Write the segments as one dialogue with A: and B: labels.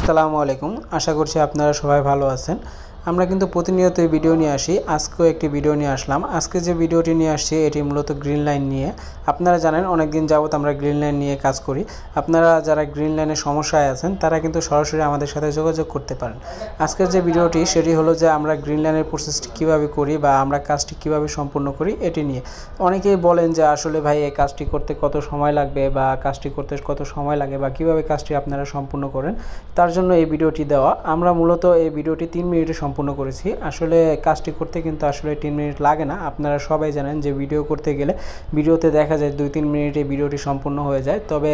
A: আসসালামু আলাইকুম। আশা করছি আপনারা সবাই ভালো আছেন। আমরা কিন্তু প্রতিনিয়তই ভিডিও নিয়ে আসি। আজকেও একটি ভিডিও নিয়ে আসলাম। আজকে যে ভিডিওটি নিয়ে আসছি এটি মূলত গ্রিন লাইন নিয়ে। আপনারা জানেন অনেকদিন যাবত আমরা গ্রিন লাইন নিয়ে কাজ করি। আপনারা যারা গ্রিন লাইনের সমস্যায় আছেন তারা কিন্তু সরাসরি আমাদের সাথে যোগাযোগ করতে পারেন। আজকের যে ভিডিওটি সেটি হলো যে আমরা গ্রিন লাইনের প্রসেসটি কীভাবে করি বা আমরা কাজটি কীভাবে সম্পূর্ণ করি এটি নিয়ে। অনেকেই বলেন যে আসলে ভাই এই কাজটি করতে কত সময় লাগবে বা কাজটি করতে কত সময় লাগে বা কীভাবে কাজটি আপনারা সম্পূর্ণ করেন, তার জন্য এই ভিডিওটি দেওয়া। আমরা মূলত এই ভিডিওটি 3 মিনিটে সম্পূর্ণ করেছি। আসলে কাজটি করতে কিন্তু আসলে 3 মিনিট লাগে না। আপনারা সবাই জানেন যে ভিডিও করতে গেলে ভিডিওতে দেখা যায় 2-3 মিনিটে ভিডিওটি সম্পূর্ণ হয়ে যায়, তবে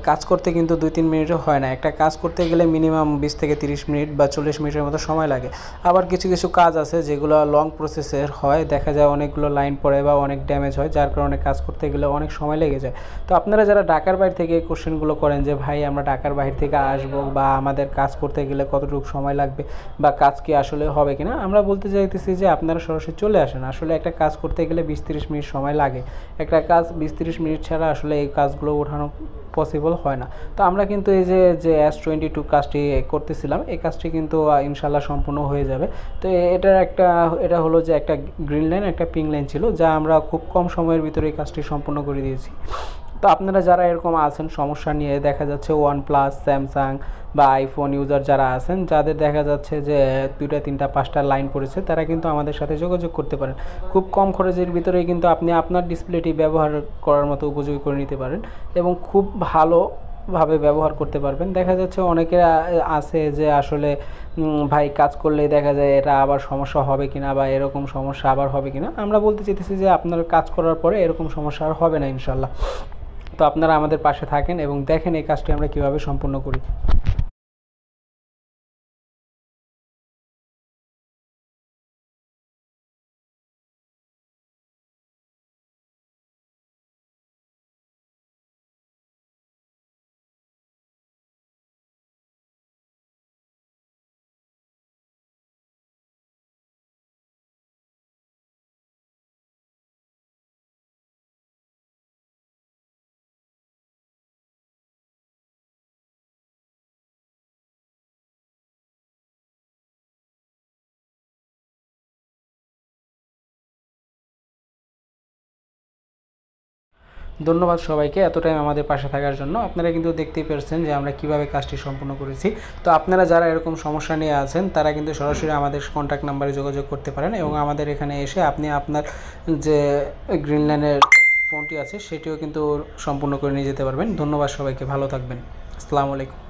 A: কাজ করতে কিন্তু 2-3 মিনিটে হয় না। একটা কাজ করতে গেলে মিনিমাম 20 থেকে 30 মিনিট বা 40 মিনিটের মতো সময় লাগে। আবার কিছু কিছু কাজ আছে যেগুলো লং প্রসেসের হয়, দেখা যায় অনেকগুলো লাইন পড়ে বা অনেক ড্যামেজ হয়, যার কারণে কাজ করতে গেলে অনেক সময় লেগে যায়। তো আপনারা যারা ঢাকার বাইরে থেকে এই কোশ্চেনগুলো করেন যে ভাই আমরা ঢাকার বাইরে থেকে আসবো বা আমাদের কাজ করতে গেলে কতটুকু সময় লাগবে বা কাজ কি আসলে হবে কিনা, আমরা বলতে চাইতেছি যে আপনারা সরাসরি চলে আসেন। আসলে একটা কাজ করতে গেলে 20-30 মিনিট সময় লাগে। একটা কাজ 20-30 মিনিট ছাড়া আসলে এই কাজগুলো ওঠানো পসিবল হয় না। তো আমরা কিন্তু এই যে S22 কাজটি করতেছিলাম, এই কাজটি কিন্তু ইনশাল্লাহ সম্পূর্ণ হয়ে যাবে। তো এটা হলো যে একটা গ্রিন লাইন একটা পিঙ্ক লাইন ছিল, যা আমরা খুব কম সময়ের ভিতরে এই কাজটি সম্পূর্ণ করে দিয়েছি। তো আপনারা যারা এরকম আছেন সমস্যা নিয়ে, দেখা যাচ্ছে OnePlus, স্যামসাং বা আইফোন ইউজার যারা আছেন, যাদের দেখা যাচ্ছে যে 2টা 3টা 5টা লাইন পড়েছে, তারা কিন্তু আমাদের সাথে যোগাযোগ করতে পারেন। খুব কম খরচের ভিতরেই কিন্তু আপনি আপনার ডিসপ্লেটি ব্যবহার করার মতো উপযোগী করে নিতে পারেন এবং খুব ভালোভাবে ব্যবহার করতে পারবেন। দেখা যাচ্ছে অনেকের আছে যে আসলে ভাই কাজ করলেই দেখা যায় এটা আবার সমস্যা হবে কিনা বা এরকম সমস্যা আবার হবে কিনা। আমরা বলতে চাইতেছি যে আপনার কাজ করার পরে এরকম সমস্যা আর হবে না ইনশাল্লাহ। তো আপনারা আমাদের পাশে থাকেন এবং দেখেন এই কাজটি আমরা কীভাবে সম্পূর্ণ করি। ধন্যবাদ সবাইকে এত টাইম আমাদের পাশে থাকার জন্য। আপনারা কিন্তু দেখতেই পেরেছেন যে আমরা কিভাবে কাজটি সম্পূর্ণ করেছি। তো আপনারা যারা এরকম সমস্যা নিয়ে আছেন তারা কিন্তু সরাসরি আমাদের কন্ট্যাক্ট নাম্বারে যোগাযোগ করতে পারেন এবং আমাদের এখানে এসে আপনি আপনার যে গ্রিন লাইনের ফোনটি আছে সেটিও কিন্তু সম্পূর্ণ করে নিয়ে যেতে পারবেন। ধন্যবাদ সবাইকে, ভালো থাকবেন। আসসালামু আলাইকুম।